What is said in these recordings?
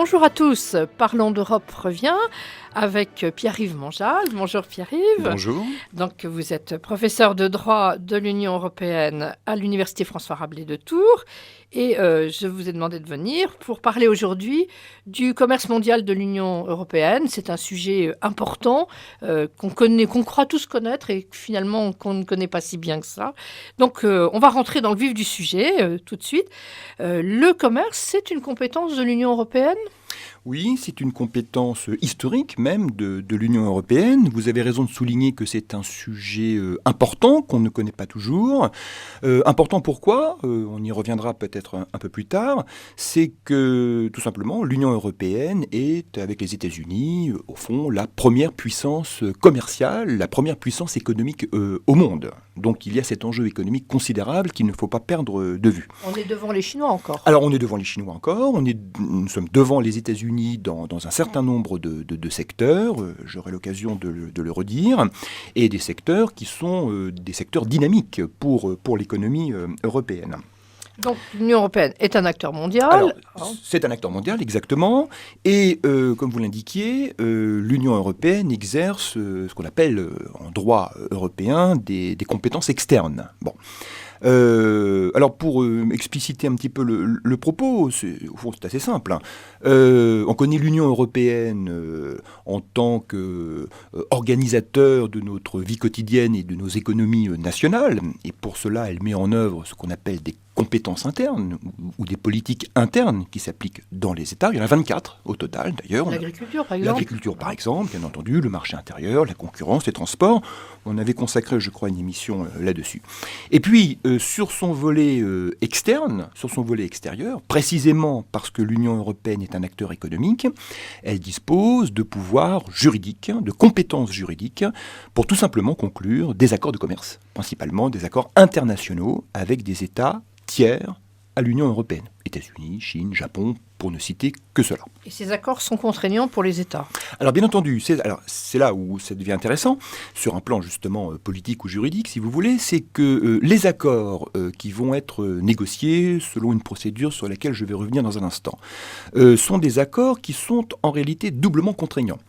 Bonjour à tous, Parlons d'Europe revient avec Pierre-Yves Monjal. Bonjour Pierre-Yves. Bonjour. Donc vous êtes professeur de droit de l'Union européenne à l'Université François Rabelais de Tours et je vous ai demandé de venir pour parler aujourd'hui du commerce mondial de l'Union européenne. C'est un sujet important qu'on croit tous connaître et finalement qu'on ne connaît pas si bien que ça. Donc on va rentrer dans le vif du sujet tout de suite. Le commerce, c'est une compétence de l'Union européenne ? Oui, c'est une compétence historique même de l'Union européenne. Vous avez raison de souligner que c'est un sujet important qu'on ne connaît pas toujours. Important pourquoi on y reviendra peut-être un peu plus tard. C'est que tout simplement l'Union européenne est, avec les États-Unis, au fond, la première puissance commerciale, la première puissance économique au monde. Donc il y a cet enjeu économique considérable qu'il ne faut pas perdre de vue. On est devant les Chinois encore. Alors on est devant les Chinois encore, nous sommes devant les États-Unis dans un certain nombre de secteurs, j'aurai l'occasion de le redire, et des secteurs qui sont des secteurs dynamiques pour l'économie européenne. Donc l'Union européenne est un acteur mondial. Alors, c'est un acteur mondial, exactement. Et comme vous l'indiquiez, l'Union européenne exerce ce qu'on appelle en droit européen des compétences externes. Bon. Alors pour expliciter un petit peu le propos, au fond c'est assez simple. On connaît l'Union européenne en tant qu'organisateur de notre vie quotidienne et de nos économies nationales. Et pour cela, elle met en œuvre ce qu'on appelle des compétences internes ou des politiques internes qui s'appliquent dans les États. Il y en a 24 au total d'ailleurs. L'agriculture par exemple. L'agriculture par exemple, bien entendu, le marché intérieur, la concurrence, les transports. On avait consacré, je crois, une émission là-dessus. Et puis, sur son volet externe, sur son volet extérieur, précisément parce que l'Union européenne est un acteur économique, elle dispose de pouvoirs juridiques, de compétences juridiques, pour tout simplement conclure des accords de commerce, principalement des accords internationaux avec des États tiers à l'Union européenne. États-Unis, Chine, Japon, pour ne citer que cela. Et ces accords sont contraignants pour les États ? Alors bien entendu, c'est là où ça devient intéressant, sur un plan justement politique ou juridique, si vous voulez, c'est que les accords qui vont être négociés selon une procédure sur laquelle je vais revenir dans un instant, sont des accords qui sont en réalité doublement contraignants.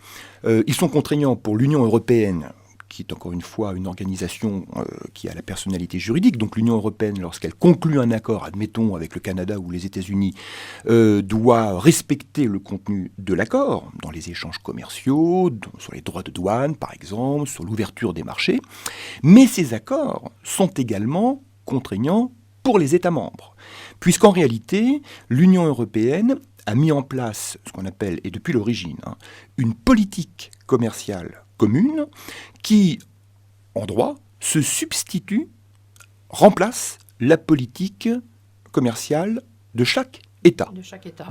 Ils sont contraignants pour l'Union européenne, qui est encore une fois une organisation qui a la personnalité juridique. Donc l'Union européenne, lorsqu'elle conclut un accord, admettons, avec le Canada ou les États-Unis, doit respecter le contenu de l'accord, dans les échanges commerciaux, sur les droits de douane, par exemple, sur l'ouverture des marchés. Mais ces accords sont également contraignants pour les États membres, puisqu'en réalité, l'Union européenne a mis en place ce qu'on appelle, et depuis l'origine, une politique commerciale commune qui, en droit, se substitue, remplace la politique commerciale de chaque État.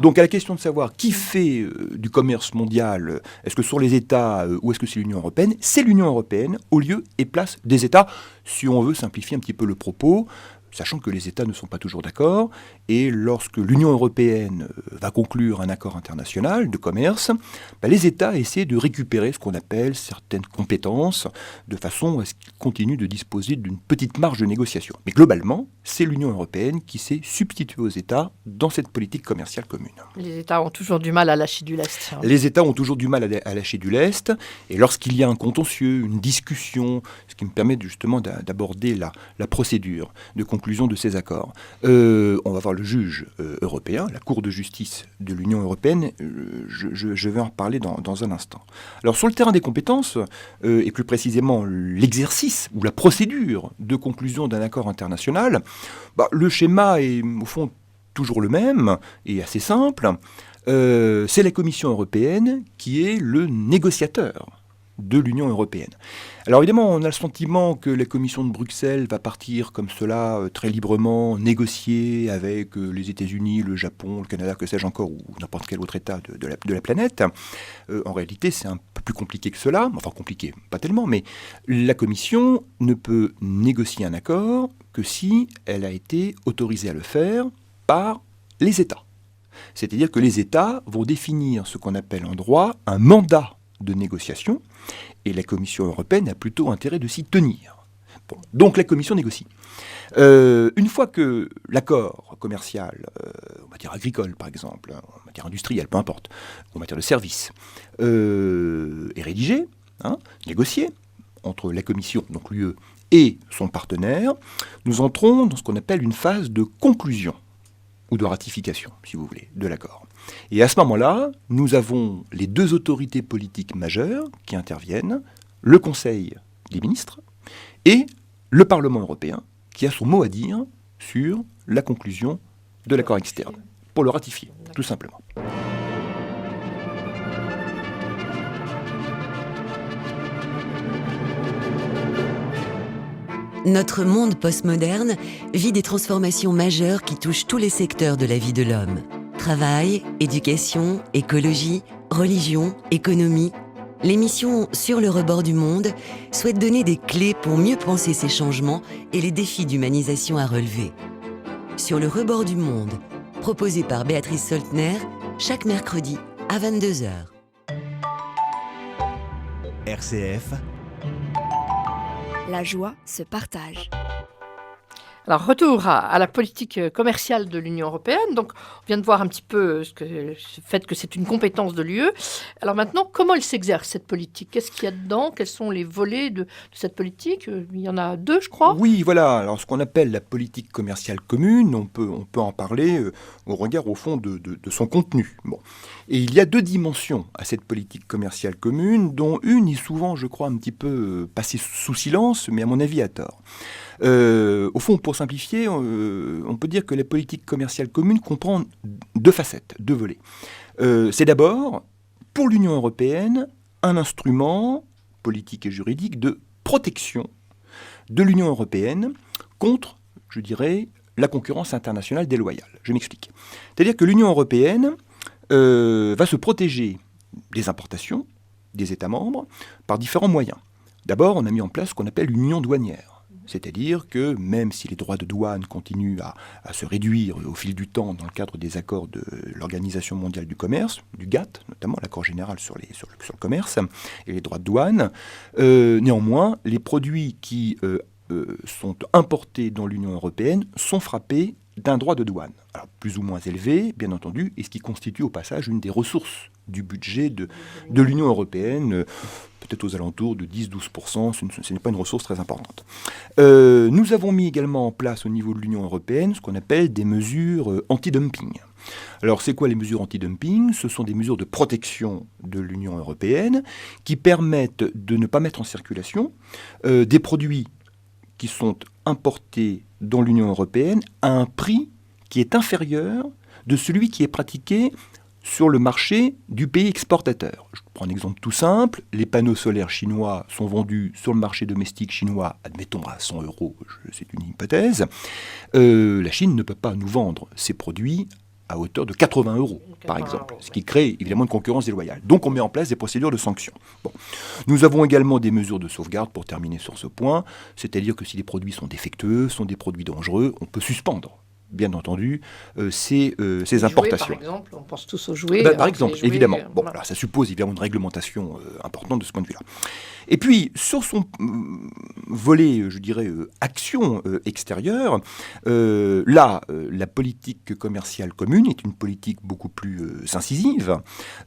Donc à la question de savoir qui fait du commerce mondial, est-ce que ce sont les États ou est-ce que c'est l'Union européenne ? C'est l'Union européenne au lieu et place des États, si on veut simplifier un petit peu le propos, sachant que les États ne sont pas toujours d'accord, et lorsque l'Union européenne va conclure un accord international de commerce, les États essaient de récupérer ce qu'on appelle certaines compétences, de façon à ce qu'ils continuent de disposer d'une petite marge de négociation. Mais globalement, c'est l'Union européenne qui s'est substituée aux États dans cette politique commerciale commune. Les États ont toujours du mal à lâcher du lest. Les États ont toujours du mal à lâcher du lest, et lorsqu'il y a un contentieux, une discussion, ce qui me permet justement d'aborder la procédure de conclusion de ces accords. On va voir le juge européen, la Cour de justice de l'Union européenne, je vais en reparler dans un instant. Alors sur le terrain des compétences, et plus précisément l'exercice ou la procédure de conclusion d'un accord international, le schéma est au fond toujours le même et assez simple. C'est la Commission européenne qui est le négociateur de l'Union européenne. Alors évidemment, on a le sentiment que la Commission de Bruxelles va partir comme cela, très librement, négocier avec les États-Unis, le Japon, le Canada, que sais-je encore, ou n'importe quel autre État de la planète. En réalité, c'est un peu plus compliqué que cela. Enfin, compliqué, pas tellement, mais la Commission ne peut négocier un accord que si elle a été autorisée à le faire par les États. C'est-à-dire que les États vont définir ce qu'on appelle en droit un mandat de négociation, et la Commission européenne a plutôt intérêt de s'y tenir. Bon. Donc la Commission négocie. Une fois que l'accord commercial, en matière agricole par exemple, en matière industrielle, peu importe, en matière de services, est rédigé, négocié, entre la Commission, donc l'UE, et son partenaire, nous entrons dans ce qu'on appelle une phase de conclusion, ou de ratification, si vous voulez, de l'accord. Et à ce moment-là, nous avons les deux autorités politiques majeures qui interviennent, le Conseil des ministres et le Parlement européen, qui a son mot à dire sur la conclusion de l'accord externe, pour le ratifier, tout simplement. Notre monde postmoderne vit des transformations majeures qui touchent tous les secteurs de la vie de l'homme. Travail, éducation, écologie, religion, économie. L'émission Sur le rebord du monde souhaite donner des clés pour mieux penser ces changements et les défis d'humanisation à relever. Sur le rebord du monde, proposé par Béatrice Soltner, chaque mercredi à 22h. RCF. La joie se partage. Alors, retour à la politique commerciale de l'Union européenne. Donc, on vient de voir un petit peu ce fait que c'est une compétence de l'UE. Alors maintenant, comment elle s'exerce, cette politique? Qu'est-ce qu'il y a dedans? Quels sont les volets de cette politique? Il y en a deux, je crois. Oui, voilà. Alors, ce qu'on appelle la politique commerciale commune, on peut en parler au regard, au fond, de son contenu. Bon. Et il y a deux dimensions à cette politique commerciale commune, dont une est souvent, je crois, un petit peu passée sous silence, mais à mon avis à tort. Au fond, pour simplifier, on peut dire que la politique commerciale commune comprend deux facettes, deux volets. C'est d'abord, pour l'Union européenne, un instrument politique et juridique de protection de l'Union européenne contre, je dirais, la concurrence internationale déloyale. Je m'explique. C'est-à-dire que l'Union européenne va se protéger des importations des États membres par différents moyens. D'abord, on a mis en place ce qu'on appelle l'union douanière. C'est-à-dire que même si les droits de douane continuent à se réduire au fil du temps dans le cadre des accords de l'Organisation mondiale du commerce, du GATT, notamment l'accord général sur le commerce et les droits de douane, néanmoins, les produits qui sont importés dans l'Union européenne sont frappés d'un droit de douane. Alors, plus ou moins élevé, bien entendu, et ce qui constitue au passage une des ressources du budget de l'Union européenne, peut-être aux alentours de 10-12%, ce n'est pas une ressource très importante. Nous avons mis également en place au niveau de l'Union européenne ce qu'on appelle des mesures anti-dumping. Alors, c'est quoi les mesures anti-dumping? Ce sont des mesures de protection de l'Union européenne qui permettent de ne pas mettre en circulation des produits qui sont importés dans l'Union européenne à un prix qui est inférieur de celui qui est pratiqué sur le marché du pays exportateur. Je prends un exemple tout simple. Les panneaux solaires chinois sont vendus sur le marché domestique chinois, admettons à 100 €, c'est une hypothèse. La Chine ne peut pas nous vendre ses produits à hauteur de 80 €, par exemple, ce qui crée évidemment une concurrence déloyale. Donc on met en place des procédures de sanctions. Bon. Nous avons également des mesures de sauvegarde pour terminer sur ce point, c'est-à-dire que si les produits sont défectueux, sont des produits dangereux, on peut suspendre, bien entendu, ces importations. Jouets, par exemple, on pense tous aux jouets. Par exemple, jouets, évidemment. Bon, voilà. alors ça suppose évidemment une réglementation importante de ce point de vue-là. Et puis, sur son volet, je dirais, action extérieure, la politique commerciale commune est une politique beaucoup plus incisive.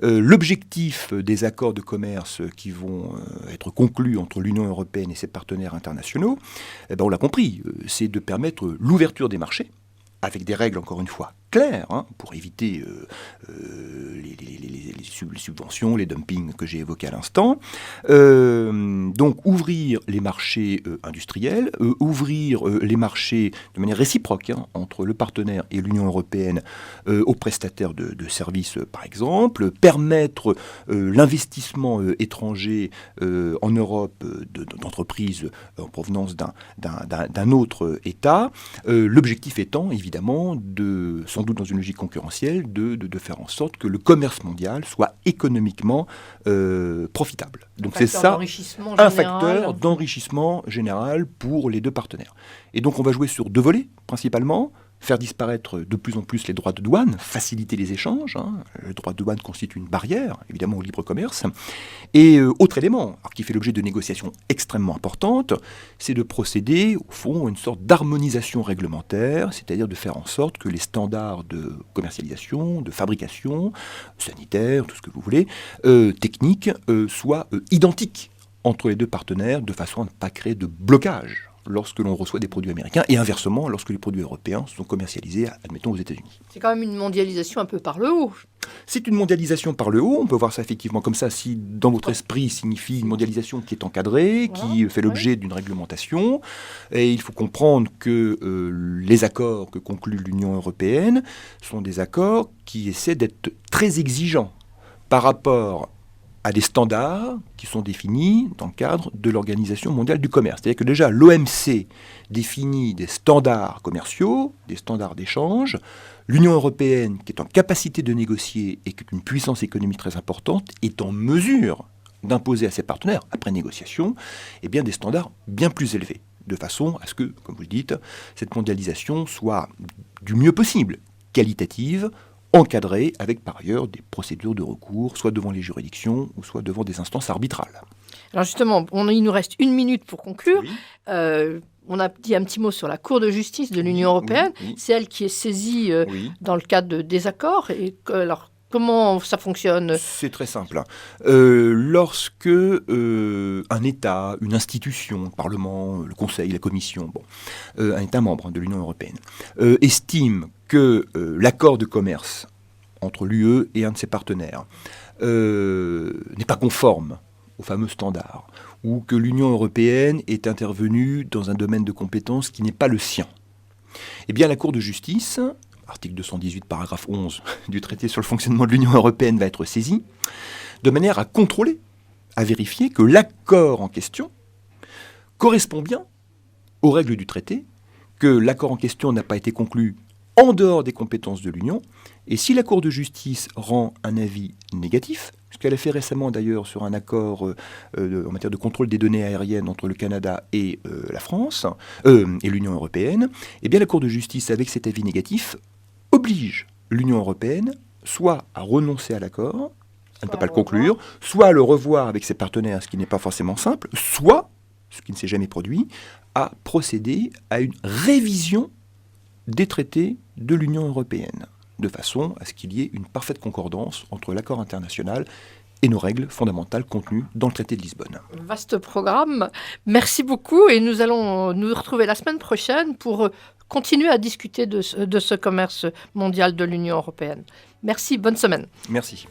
L'objectif des accords de commerce qui vont être conclus entre l'Union européenne et ses partenaires internationaux, on l'a compris, c'est de permettre l'ouverture des marchés, avec des règles, encore une fois, claires, pour éviter les subventions, les dumpings que j'ai évoqués à l'instant. Donc, ouvrir les marchés industriels, ouvrir les marchés de manière réciproque entre le partenaire et l'Union européenne aux prestataires de services, par exemple, permettre l'investissement étranger en Europe d'entreprises en provenance d'un autre État, l'objectif étant, évidemment, sans doute dans une logique concurrentielle, de faire en sorte que le commerce mondial soit économiquement profitable. Donc c'est ça, un facteur d'enrichissement général pour les deux partenaires. Et donc on va jouer sur deux volets, principalement. faire disparaître de plus en plus les droits de douane, faciliter les échanges. Le droit de douane constitue une barrière, évidemment, au libre commerce. Et autre élément, alors, qui fait l'objet de négociations extrêmement importantes, c'est de procéder, au fond, à une sorte d'harmonisation réglementaire, c'est-à-dire de faire en sorte que les standards de commercialisation, de fabrication, sanitaire, tout ce que vous voulez, techniques, soient identiques entre les deux partenaires, de façon à ne pas créer de blocage lorsque l'on reçoit des produits américains, et inversement, lorsque les produits européens sont commercialisés, admettons, aux États-Unis. C'est quand même une mondialisation un peu par le haut. C'est une mondialisation par le haut, on peut voir ça effectivement comme ça, si dans votre esprit signifie une mondialisation qui est encadrée, qui fait l'objet d'une réglementation, et il faut comprendre que les accords que conclut l'Union européenne sont des accords qui essaient d'être très exigeants par rapport à des standards qui sont définis dans le cadre de l'Organisation mondiale du commerce. C'est-à-dire que déjà, l'OMC définit des standards commerciaux, des standards d'échange. L'Union européenne, qui est en capacité de négocier et qui est une puissance économique très importante, est en mesure d'imposer à ses partenaires, après négociation, des standards bien plus élevés, de façon à ce que, comme vous le dites, cette mondialisation soit du mieux possible, qualitative, encadré avec par ailleurs des procédures de recours, soit devant les juridictions ou soit devant des instances arbitrales. Alors justement, il nous reste 1 minute pour conclure. Oui. On a dit un petit mot sur la Cour de justice de l'Union européenne. Oui. C'est elle qui est saisie dans le cadre de désaccords. Alors, comment ça fonctionne ? C'est très simple. Lorsque un État, une institution, le Parlement, le Conseil, la Commission, un État membre de l'Union européenne, estime que l'accord de commerce entre l'UE et un de ses partenaires n'est pas conforme aux fameux standards, ou que l'Union européenne est intervenue dans un domaine de compétence qui n'est pas le sien, la Cour de justice, article 218, paragraphe 11 du traité sur le fonctionnement de l'Union européenne, va être saisie, de manière à contrôler, à vérifier que l'accord en question correspond bien aux règles du traité, que l'accord en question n'a pas été conclu en dehors des compétences de l'Union, et si la Cour de justice rend un avis négatif, ce qu'elle a fait récemment d'ailleurs sur un accord en matière de contrôle des données aériennes entre le Canada et la France, et l'Union européenne, la Cour de justice, avec cet avis négatif, oblige l'Union européenne soit à renoncer à l'accord, elle ne peut pas le conclure, soit à le revoir avec ses partenaires, ce qui n'est pas forcément simple, soit, ce qui ne s'est jamais produit, à procéder à une révision des traités de l'Union européenne, de façon à ce qu'il y ait une parfaite concordance entre l'accord international et nos règles fondamentales contenues dans le traité de Lisbonne. Vaste programme. Merci beaucoup et nous allons nous retrouver la semaine prochaine pour continuer à discuter de ce commerce mondial de l'Union européenne. Merci, bonne semaine. Merci.